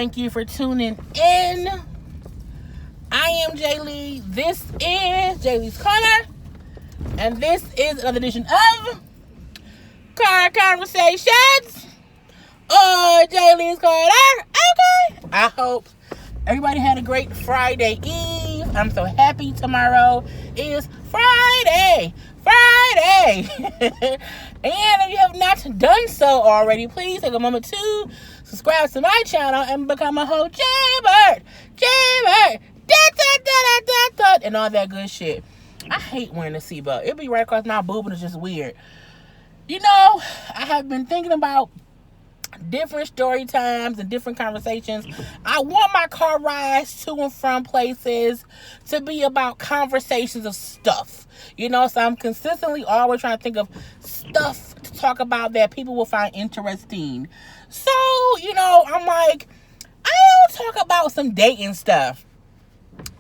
Thank you for tuning in. I am Jay Lee. This is Jay Lee's Corner. And this is another edition of Car Conversations or Jay Lee's Corner. Okay. I hope everybody had a great Friday Eve. I'm so happy tomorrow is Friday. And if you have not done so already, please take a moment to subscribe to my channel and become a whole Jaybird, and all that good shit. I hate wearing a seatbelt. It be right across my boob and it's just weird. You know, I have been thinking about different story times and different conversations. I want my car rides to and from places to be about conversations of stuff. You know, so I'm consistently always trying to think of stuff to talk about that people will find interesting. So, you know, I'm like, I'll talk about some dating stuff.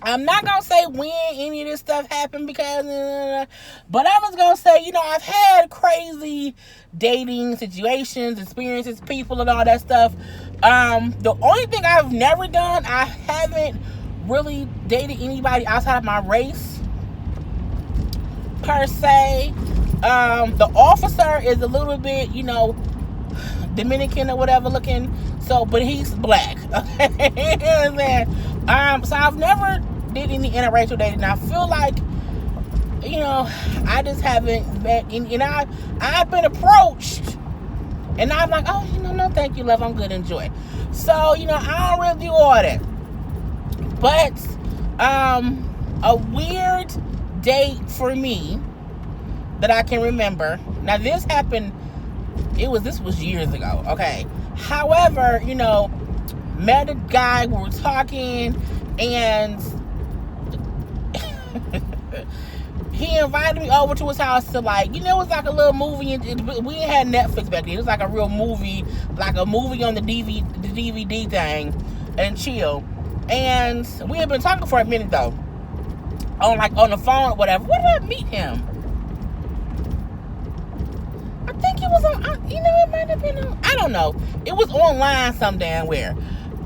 I'm not going to say when any of this stuff happened because, but I was going to say, you know, I've had crazy dating situations, experiences, people and all that stuff. The only thing I've never done, I haven't really dated anybody outside of my race, per se. The officer is a little bit, you know, Dominican or whatever looking, so, but he's black. Okay, you know what I'm saying? So I've never did any interracial dating. I feel like, you know, I just haven't met any, and I've been approached, and I'm like, oh, you know, no, thank you, love, I'm good, enjoy. So, you know, I don't really do all that. But a weird date for me that I can remember. Now, this happened. This was years ago. Okay. However, you know, met a guy, we were talking, and he invited me over to his house to, like, you know, it was like a little movie. We ain't had Netflix back then. It was like a real movie, like a movie on the DVD thing, and chill. And we had been talking for a minute though, on the phone or whatever. Where did I meet him? I think it was on, you know, it might have been on, I don't know. It was online some damn where.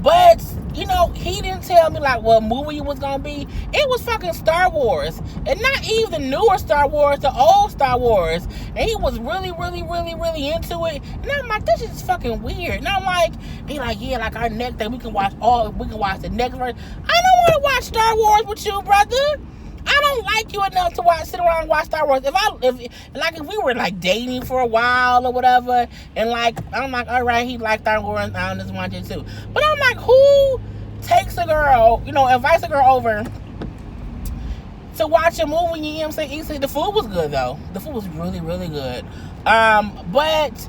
But, you know, he didn't tell me, like, what movie it was going to be. It was fucking Star Wars. And not even the newer Star Wars, the old Star Wars. And he was really, really, really, really into it. And I'm like, this is fucking weird. And I'm like, he like, yeah, like our next day, we can watch the next version. I don't want to watch Star Wars with you, brother. I don't like you enough to sit around and watch Star Wars. If we were like dating for a while or whatever, and like I'm like, all right, he liked Star Wars, I just want it too. But I'm like, who takes a girl, you know, invites a girl over to watch a movie? You know what I'm saying? The food was good though. The food was really, really good. But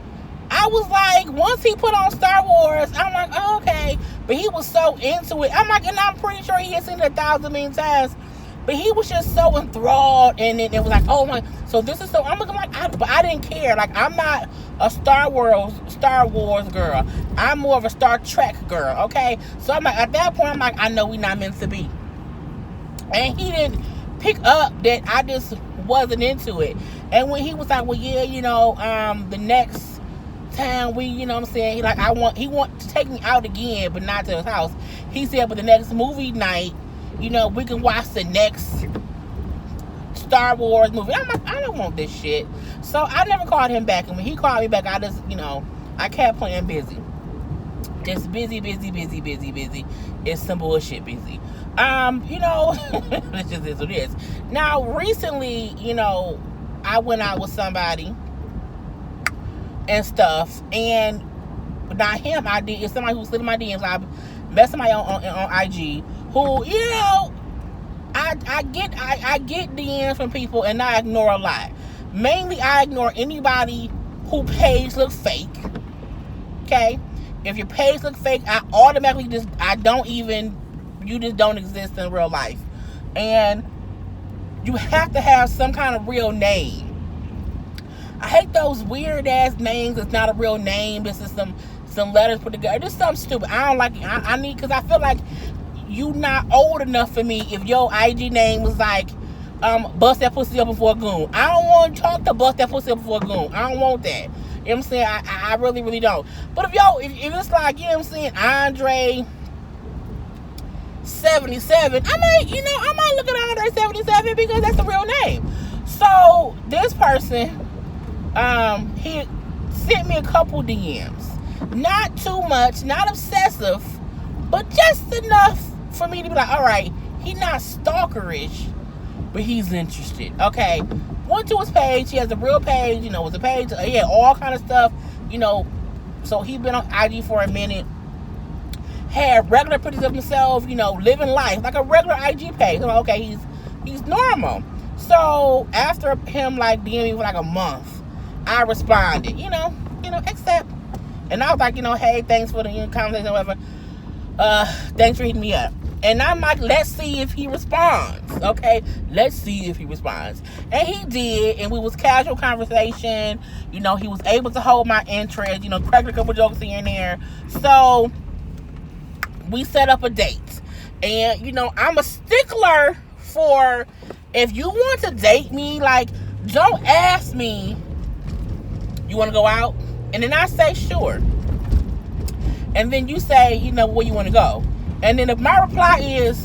I was like, once he put on Star Wars, I'm like, oh, okay. But he was so into it. I'm like, and I'm pretty sure he had seen it 1,000 million times. But he was just so enthralled, and it was like, oh my, so this is so, I'm looking like, but I didn't care. Like, I'm not a Star Wars girl. I'm more of a Star Trek girl, okay? So I'm like, at that point, I'm like, I know we're not meant to be. And he didn't pick up that I just wasn't into it. And when he was like, well, yeah, you know, the next time we, you know what I'm saying, he want to take me out again, but not to his house. He said, but the next movie night, you know, we can watch the next Star Wars movie. I'm like, I don't want this shit. So I never called him back. And when he called me back, I just, you know, I kept playing busy. Just busy. It's some bullshit busy. You know, this just is what it is. Now, recently, you know, I went out with somebody and stuff. And not him, I did. It's somebody who slid in my DMs. I met somebody on IG who, you know, I get DMs from people and I ignore a lot. Mainly, I ignore anybody who page looks fake. Okay? If your page looks fake, I automatically you just don't exist in real life. And you have to have some kind of real name. I hate those weird ass names. It's not a real name. This is some letters put together. Just something stupid. I don't like it. I need, because I feel like you not old enough for me if your IG name was like bust that pussy up before a goon. I don't want to talk to bust that pussy up before a goon. I don't want that. You know what I'm saying? I really, really don't. But if it's like, you know what I'm saying, Andre 77. I might look at Andre 77 because that's the real name. So this person, he sent me a couple DMs. Not too much, not obsessive, but just enough for me to be like, all right, he's not stalkerish, but he's interested. Okay. Went to his page. He has a real page, it was a page. He had all kind of stuff, so he'd been on IG for a minute. Had regular pictures of himself, living life like a regular IG page. I'm like, okay, he's normal. So after him like DMing me for like a month, I responded, accept. And I was like, hey, thanks for the conversation, whatever. Thanks for hitting me up. And I'm like, let's see if he responds. Okay, let's see if he responds. And he did, and we was casual conversation. He was able to hold my interest. Cracked a couple jokes here and there. So we set up a date. And I'm a stickler for, if you want to date me, like, don't ask me, you want to go out? And then I say sure. And then you say, where you want to go. And then if my reply is,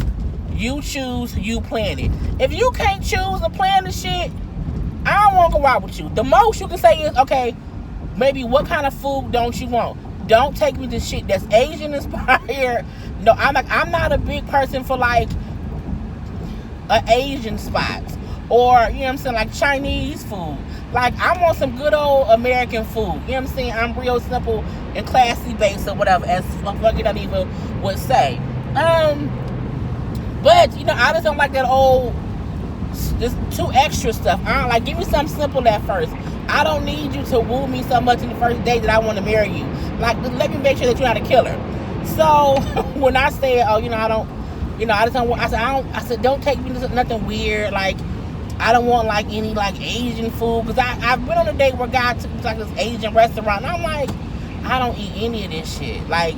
you choose, you plan it. If you can't choose and plan the shit, I don't want to go out with you. The most you can say is, okay, maybe what kind of food don't you want? Don't take me to shit that's Asian inspired. No, I'm not a big person for like Asian spots. Or, like Chinese food. Like, I want some good old American food. I'm real simple and classy based or whatever, as fucking that even would say. But, I just don't like that old, just too extra stuff. I don't like, give me something simple at first. I don't need you to woo me so much in the first day that I want to marry you. Like, let me make sure that you're not a killer. So, when I said, I just don't want, I said, don't take me to nothing weird, like, I don't want like any like Asian food, because I've been on a date where God took me to like this Asian restaurant, and I'm like, I don't eat any of this shit, like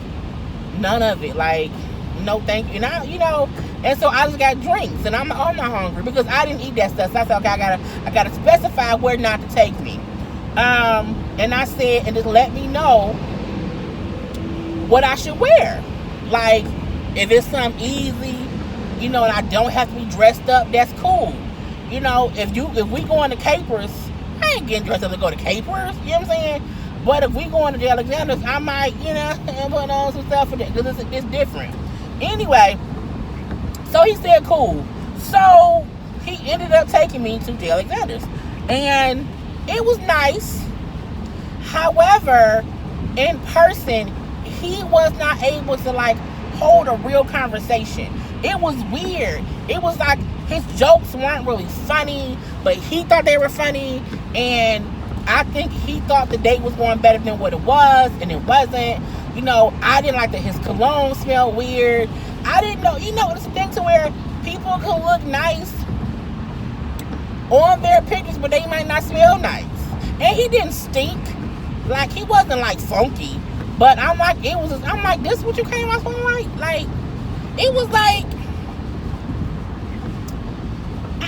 none of it, like no thank you. And and so I just got drinks, and I'm not hungry because I didn't eat that stuff. So I said, okay, I gotta specify where not to take me. And I said, and just let me know what I should wear. Like if it's something easy, and I don't have to be dressed up, that's cool. If we going to Capers, I ain't getting dressed up to go to Capers. You know what I'm saying? But if we going to the Alexanders, I might, and put on some stuff for that, because it's different. Anyway, so he said cool. So he ended up taking me to the Alexanders, and it was nice. However, in person, he was not able to like hold a real conversation. It was weird. It was like his jokes weren't really funny, but he thought they were funny, and I think he thought the date was going better than what it was, and it wasn't. I didn't like that his cologne smelled weird. I didn't know, it's a thing to where people can look nice on their pictures, but they might not smell nice. And he didn't stink. Like, he wasn't like funky, but I'm like, this is what you came out from, like, it was like,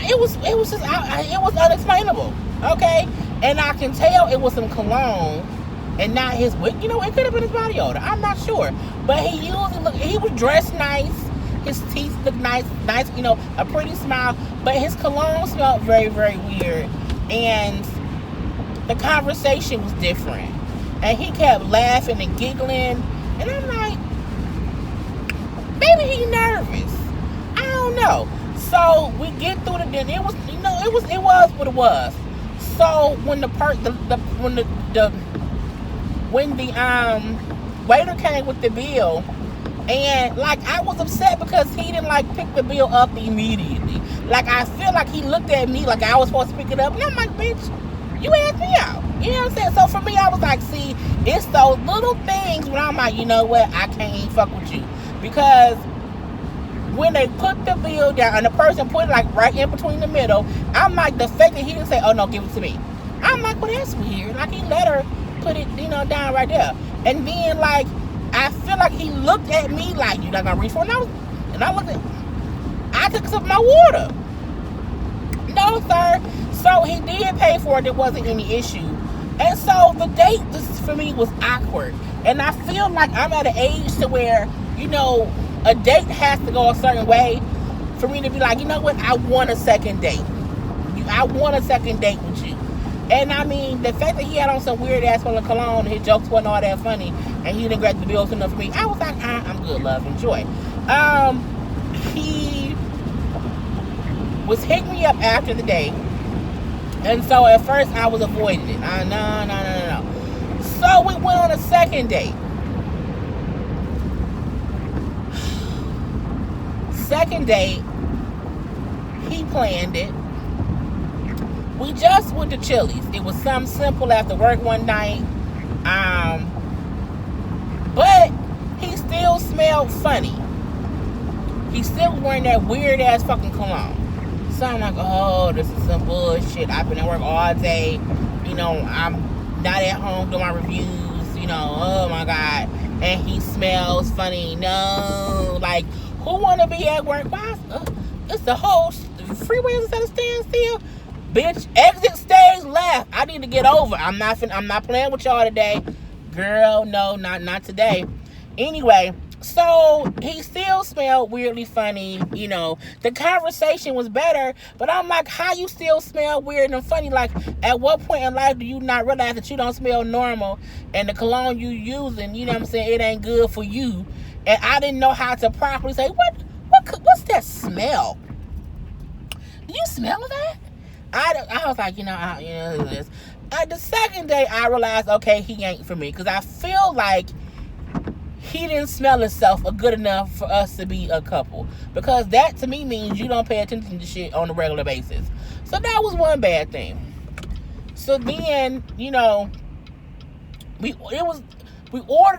it was unexplainable, okay? And I can tell it was some cologne and not his wig. It could have been his body odor. I'm not sure. But he was dressed nice. His teeth looked nice, a pretty smile. But his cologne smelled very, very weird. And the conversation was different. And he kept laughing and giggling. And I'm like, maybe he's nervous. I don't know. So we get through the dinner. It was what it was. So when the waiter came with the bill, and like I was upset because he didn't like pick the bill up immediately. Like I feel like he looked at me like I was supposed to pick it up, and I'm like, bitch, you asked me out. You know what I'm saying? So for me, I was like, see, it's those little things when I'm like, you know what, I can't fuck with you, because when they put the bill down and the person put it like right in between the middle, I'm like, the fact that he didn't say, oh no, give it to me. I'm like, well, that's weird. Like, he let her put it, down right there. And then, like, I feel like he looked at me like, you not gonna reach for it? And I looked at, I took some of my water. No, sir. So he did pay for it. There wasn't any issue. And so the date, this for me, was awkward. And I feel like I'm at an age to where, a date has to go a certain way for me to be like, you know what, I want a second date. I want a second date with you. And I mean, the fact that he had on some weird ass full of cologne and his jokes wasn't all that funny, and he didn't grab the bills enough for me, I was like, I'm good, love, enjoy. He was hitting me up after the date, and so at first I was avoiding it. No. So we went on a second date. Second date, he planned it. We just went to Chili's. It was something simple after work one night. But he still smelled funny. He still was wearing that weird ass fucking cologne. So I'm like, oh, this is some bullshit. I've been at work all day. You know, I'm not at home doing my reviews. You know, oh my God. And he smells funny. No. Like, who want to be at work? Why? It's the whole freeway instead of standing still. Bitch, exit stage left. I need to get over. I'm not playing with y'all today. Girl, no, not today. Anyway, so he still smelled weirdly funny. You know, the conversation was better, but I'm like, how you still smell weird and funny? Like, at what point in life do you not realize that you don't smell normal and the cologne you using, you know what I'm saying, it ain't good for you? And I didn't know how to properly say, what's that smell? Do you smell that? I was like, this. The second day, I realized, okay, he ain't for me. Because I feel like he didn't smell himself good enough for us to be a couple. Because that, to me, means you don't pay attention to shit on a regular basis. So that was one bad thing. So then, we ordered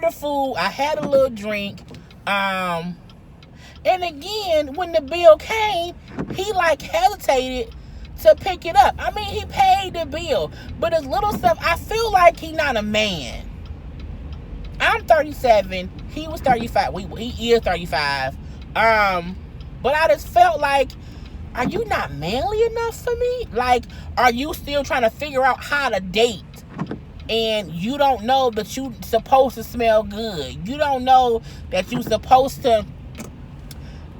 the food. I had a little drink. And again, when the bill came, he, hesitated to pick it up. I mean, he paid the bill, but his little stuff, I feel like he not a man. I'm 37. He was 35. He is 35. But I just felt like, are you not manly enough for me? Like, are you still trying to figure out how to date? And you don't know that you supposed to smell good. You don't know that you supposed to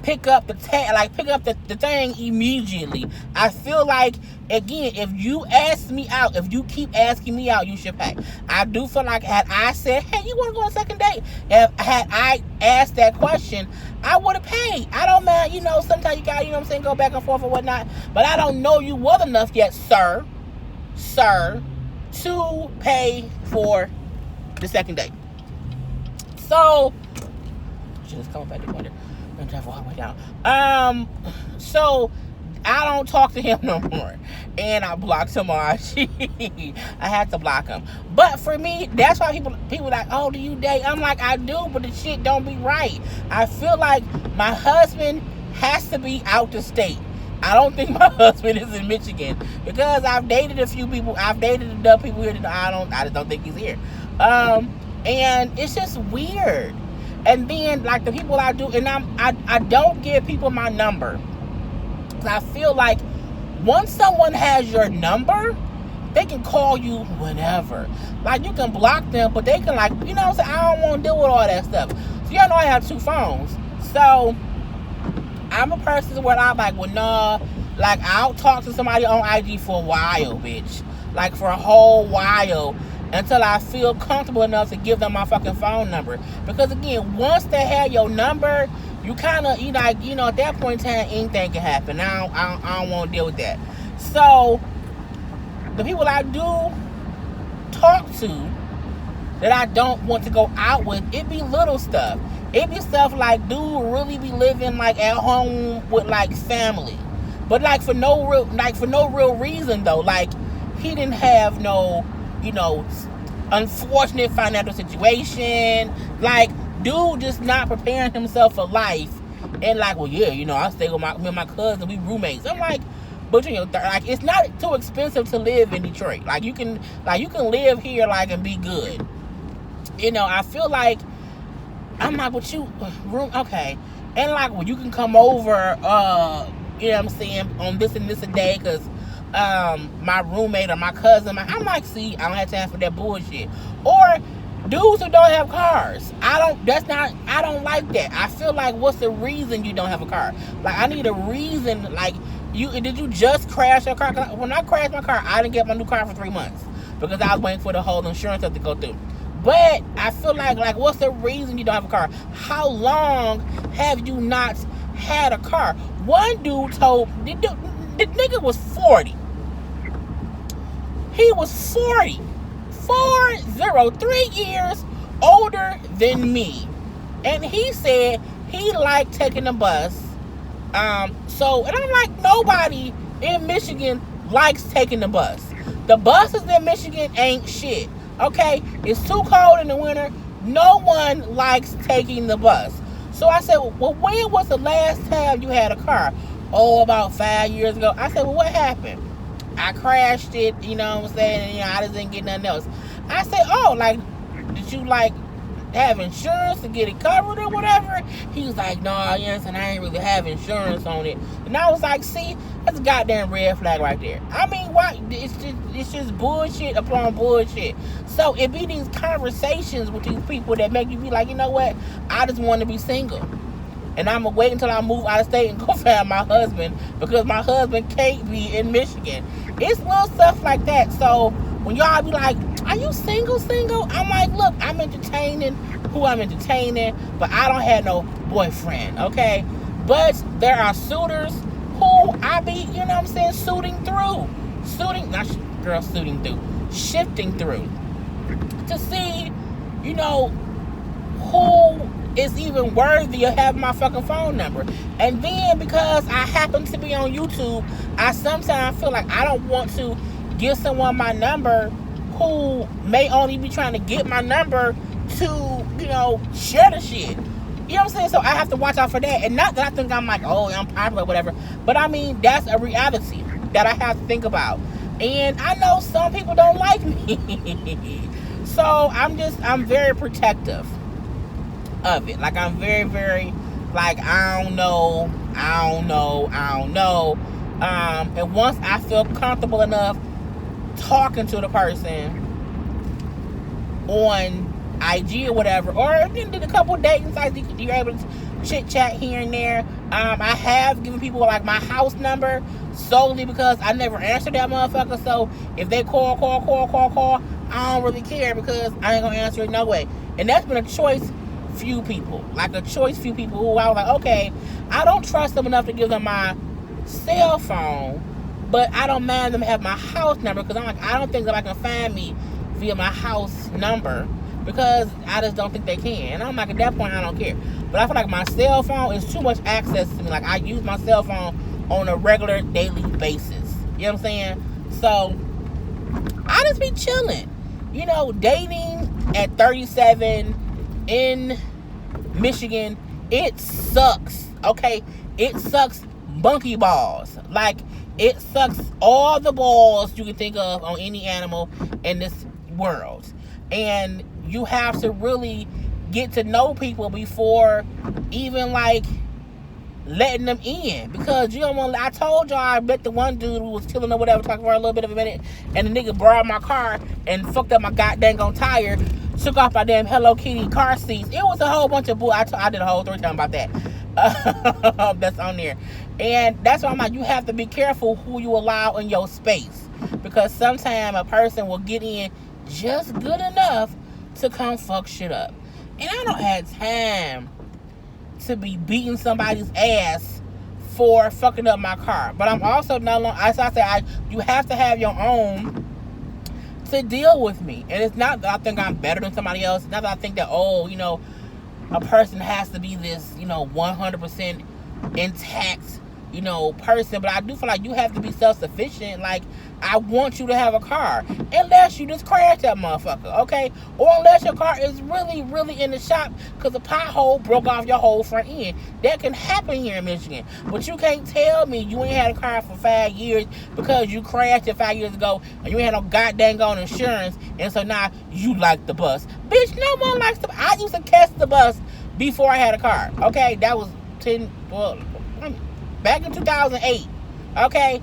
pick up the thing immediately. I feel like, again, if you ask me out, if you keep asking me out, you should pay. I do feel like, had I said, hey, you want to go on a second date? Had I asked that question, I would have paid. I don't mind, sometimes you got, go back and forth or whatnot, but I don't know you well enough yet, sir, to pay for the second date. So, just come back to winter. So I don't talk to him no more, and I blocked him on IG. I had to block him. But for me, that's why people like, oh, do you date? I'm like, I do, but the shit don't be right. I feel like my husband has to be out the state. I don't think my husband is in Michigan, because I've dated a few people. I've dated enough people here that I just don't think he's here. And it's just weird. And then, the people I do, and I don't give people my number. Because I feel like once someone has your number, they can call you whenever. You can block them, but they can, I don't want to deal with all that stuff. So, y'all know I have 2 phones. So, I'm a person where I'm like, well, nah. I'll talk to somebody on IG for a while, bitch. For a whole while. Until I feel comfortable enough to give them my fucking phone number. Because again, once they have your number, you kind of, at that point in time, anything can happen. I don't want to deal with that. So, the people I do talk to that I don't want to go out with, it be little stuff. It be stuff like, dude really be living at home with family. But for no real reason though. He didn't have no, unfortunate financial situation. Dude just not preparing himself for life. And well, yeah, I stay with my cousin, we roommates. I'm like, but it's not too expensive to live in Detroit. You can live here and be good. I feel like I'm like, with you room, okay. And well, you can come over, on this and this a day, because my roommate or my cousin, I'm like, see, I don't have time for that bullshit. Or Dudes who don't have cars, I don't like that. I feel like, what's the reason you don't have a car? Like, I need a reason. Like, did you just crash your car? When I crashed my car, I didn't get my new car for 3 months because I was waiting for the whole insurance stuff to go through. But I feel like what's the reason you don't have a car? How long have you not had a car? One dude told the nigga was 40. He was 40. 3 years older than me. And he said he liked taking the bus. And I'm like, nobody in Michigan likes taking the bus. The buses in Michigan ain't shit. Okay? It's too cold in the winter. No one likes taking the bus. So I said, well, when was the last time you had a car? Oh, about 5 years ago. I said, well, what happened? I crashed it, you know what I'm saying? And, I just didn't get nothing else. I said, oh, like, did you, like, have insurance to get it covered or whatever? He was like, no, yes, and I ain't really have insurance on it. And I was like, see, that's a goddamn red flag right there. I mean, why? It's just bullshit upon bullshit. So it be these conversations with these people that make you be like, you know what? I just want to be single. And I'm going to wait until I move out of state and go find my husband because my husband can't be in Michigan. It's little stuff like that. So when y'all be like, are you single? I'm like, look, I'm entertaining who I'm entertaining, but I don't have no boyfriend, okay? But there are suitors who I be, you know what I'm saying, shifting through to see, you know, who is even worthy of having my fucking phone number. And then because I happen to be on YouTube, I sometimes feel like I don't want to give someone my number who may only be trying to get my number to, you know, share the shit. You know what I'm saying? So I have to watch out for that. And not that I think I'm like, oh, I'm popular or whatever. But I mean, that's a reality that I have to think about. And I know some people don't like me. So I'm very protective of it. Like, I'm very, very, like, I don't know. And once I feel comfortable enough talking to the person on IG or whatever, or did a couple of dating sites, you're able to chit chat here and there. I have given people like my house number solely because I never answered that motherfucker. So if they call, I don't really care because I ain't gonna answer it no way. And that's been a few people who I was like, okay, I don't trust them enough to give them my cell phone, but I don't mind them have my house number because I'm like, I don't think that I can find me via my house number because I just don't think they can. And I'm like, at that point, I don't care. But I feel like my cell phone is too much access to me. Like, I use my cell phone on a regular daily basis. You know what I'm saying? So I just be chilling. You know, dating at 37 in Michigan, it sucks. Okay? It sucks monkey balls. Like, it sucks all the balls you can think of on any animal in this world. And you have to really get to know people before even, like, letting them in. Because you don't want, I told y'all, I bet the one dude who was chilling or whatever, talking for a little bit of a minute, and the nigga borrowed my car and fucked up my goddamn tire, took off my damn Hello Kitty car seats. It was a whole bunch of bull. I did a whole story talking about that. That's on there. And that's why I'm like, you have to be careful who you allow in your space. Because sometimes a person will get in just good enough to come fuck shit up. And I don't have time to be beating somebody's ass for fucking up my car. But I'm also no longer, as I said, you have to have your own to deal with me. And it's not that I think I'm better than somebody else. It's not that I think that, oh, you know, a person has to be this, you know, 100% intact, you know, person. But I do feel like you have to be self-sufficient. Like, I want you to have a car. Unless you just crash that motherfucker, okay? Or unless your car is really, really in the shop because a pothole broke off your whole front end. That can happen here in Michigan. But you can't tell me you ain't had a car for 5 years because you crashed it 5 years ago and you ain't had no goddamn on insurance, and so now you like the bus. Bitch, no one likes the bus. I used to catch the bus before I had a car, okay? That was back in 2008. Okay,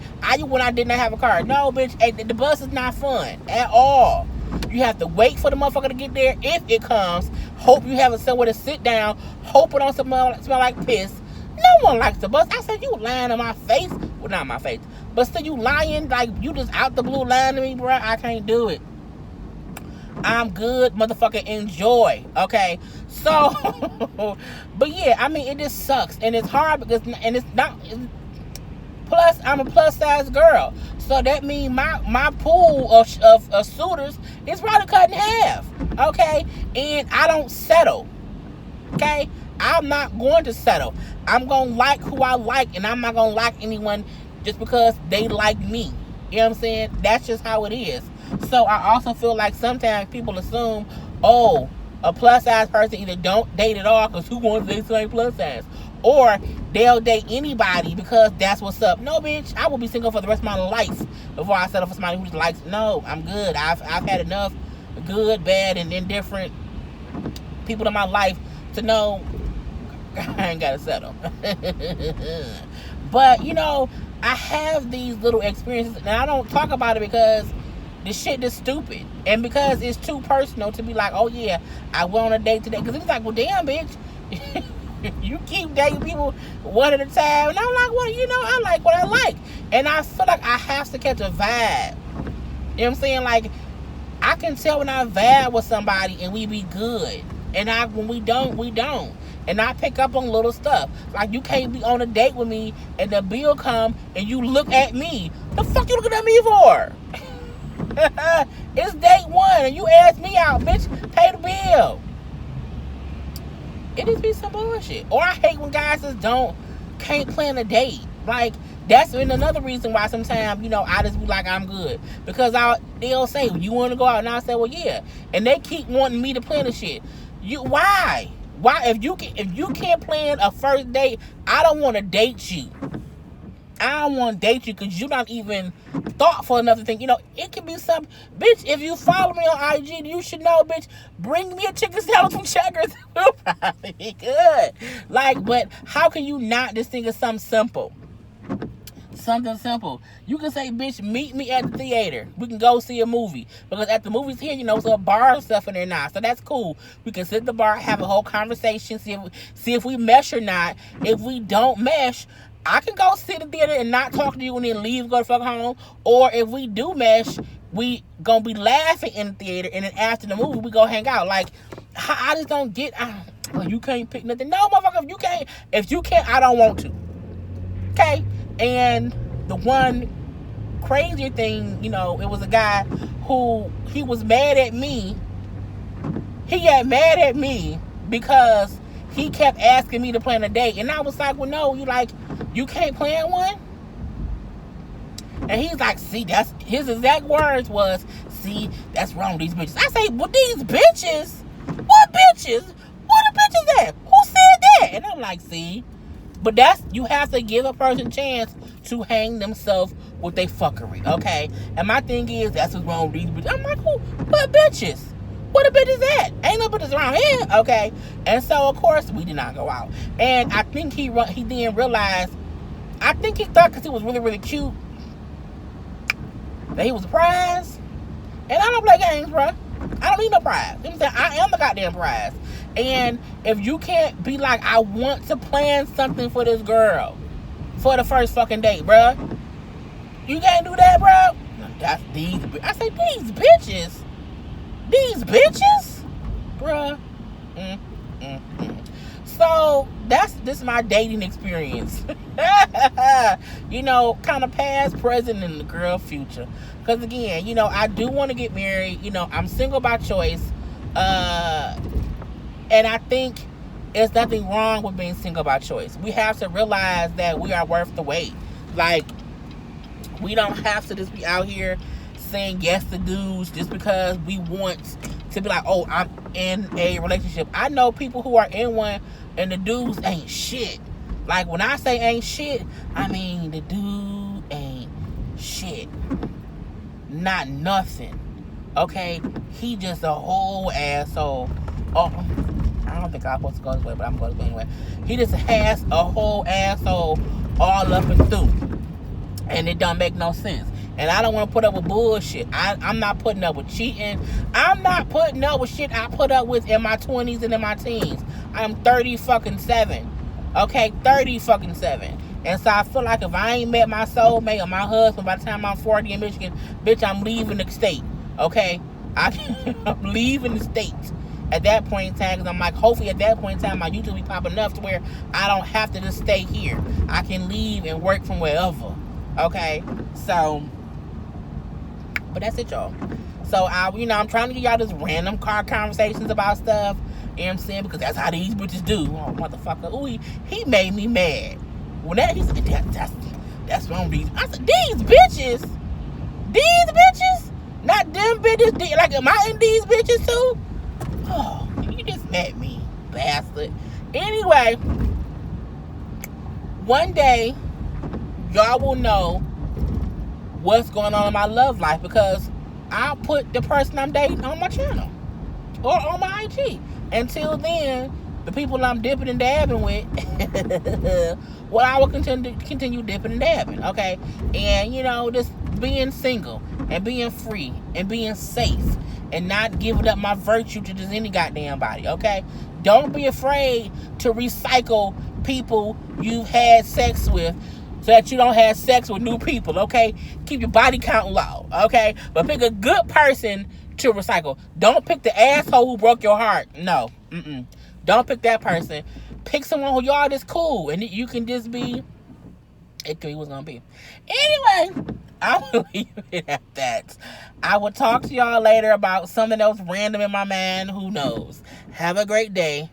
when I didn't have a car. No, bitch, the bus is not fun at all. You You have to wait for the motherfucker to get there if it comes. Hope you have somewhere to sit down. Hope it don't smell like piss. No one likes the bus. I said, you lying in my face. Well, not my face. But still, you lying. Like, you just out the blue lying to me, bro. I can't do it. I'm good, motherfucker. Enjoy. Okay? So, but yeah, I mean, it just sucks. And it's hard because, and it's not, plus, I'm a plus size girl. So that means my pool of suitors is probably cut in half. Okay? And I don't settle. Okay? I'm not going to settle. I'm going to like who I like, and I'm not going to like anyone just because they like me. You know what I'm saying? That's just how it is. So I also feel like sometimes people assume, oh, a plus size person either don't date at all because who wants to date somebody plus size? Or they'll date anybody because that's what's up. No, bitch, I will be single for the rest of my life before I settle for somebody who just likes, no, I'm good. I've had enough good, bad, and indifferent people in my life to know I ain't gotta settle. But, you know, I have these little experiences, and I don't talk about it because the shit is stupid, and because it's too personal to be like, oh yeah, I went on a date today. Because it's like, well, damn, bitch, you keep dating people one at a time, and I'm like, well, you know, I like what I like, and I feel like I have to catch a vibe. You know what I'm saying? Like, I can tell when I vibe with somebody and we be good, and when we don't, we don't. And I pick up on little stuff. Like, you can't be on a date with me and the bill come and you look at me. The fuck you looking at me for? It's date one and you ask me out, bitch. Pay the bill. It just be some bullshit. Or I hate when guys just can't plan a date. Like, that's another reason why sometimes, you know, I just be like, I'm good. Because they'll say, you want to go out? And I'll say, well, yeah. And they keep wanting me to plan the shit. Why? Why, if you can't plan a first date, I don't want to date you. I don't want to date you because you're not even thoughtful enough to think, you know, it could be some, bitch, if you follow me on IG, you should know, bitch, bring me a chicken sandwich from Checkers. We'll probably be good. Like, but how can you not just think of something simple? Something simple. You can say, bitch, meet me at the theater. We can go see a movie. Because at the movies here, you know, it's a bar and stuff in there now. So that's cool. We can sit at the bar, have a whole conversation, see if we mesh or not. If we don't mesh, I can go sit at the theater and not talk to you and then leave, go the fuck home. Or if we do mesh, we gonna be laughing in the theater, and then after the movie, we go hang out. Like, I just don't get, well, you can't pick nothing. No, motherfucker, if you can't, I don't want to. Okay? And the one crazier thing, you know, it was a guy who, he was mad at me. He got mad at me because he kept asking me to plan a date. And I was like, well, no, you can't plan one? And he's like, see, that's, his exact words was, see, that's wrong with these bitches. I say, well, these bitches? What bitches? What the bitches at? Who said that? And I'm like, see? But you have to give a person a chance to hang themselves with their fuckery, okay? And my thing is, that's what's wrong with these bitches. I'm like, who? What bitches? What the bitches at? Ain't no bitches around here, okay? And so, of course, we did not go out. And I think he then realized, I think he thought because he was really, really cute, that he was a prize. And I don't play games, bro. I don't need no prize. You know what I'm saying? I am the goddamn prize. And if you can't be like, I want to plan something for this girl for the first fucking date, bro. You can't do that, bro. That's these. I say these bitches. These bitches, bruh. So this is my dating experience. You know, kind of past, present, and the girl future. Because again, you know, I do want to get married. You know, I'm single by choice. And I think there's nothing wrong with being single by choice. We have to realize that we are worth the wait. Like, we don't have to just be out here saying yes to dudes just because we want to be like, oh, I'm in a relationship. I know people who are in one and the dudes ain't shit. Like, when I say ain't shit, I mean the dude ain't shit. Not nothing. Okay? He just a whole asshole. Oh, I don't think I'm supposed to go this way, but I'm going to go anyway. He just has a whole asshole all up and through. And it don't make no sense. And I don't want to put up with bullshit. I'm not putting up with cheating. I'm not putting up with shit I put up with in my 20s and in my teens. I'm 30 fucking 7. Okay, 30 fucking 7. And so I feel like if I ain't met my soulmate or my husband by the time I'm 40 in Michigan, bitch, I'm leaving the state. Okay? I'm leaving the state at that point in time, because I'm like, hopefully at that point in time my YouTube will be popping enough to where I don't have to just stay here. I can leave and work from wherever. Okay? So, but that's it, y'all. So, I'm trying to get y'all this random car conversations about stuff. You know what I'm saying? Because that's how these bitches do. Oh, motherfucker. Ooh, he made me mad. When he said, that's wrong. I said, these bitches? Not them bitches? Like, am I in these bitches too? Oh, you just met me, bastard. Anyway, one day, y'all will know what's going on in my love life, because I'll put the person I'm dating on my channel or on my IG. Until then, the people I'm dipping and dabbing with, well, I will continue dipping and dabbing, okay? And, just being single and being free and being safe and not giving up my virtue to just any goddamn body, okay? Don't be afraid to recycle people you've had sex with so that you don't have sex with new people, okay? Keep your body count low, okay? But pick a good person to recycle. Don't pick the asshole who broke your heart. No. Don't pick that person. Pick someone who y'all just cool and you can just be, it could be what's gonna be. Anyway, I will leave it at that. I will talk to y'all later about something else random in my mind. Who knows? Have a great day.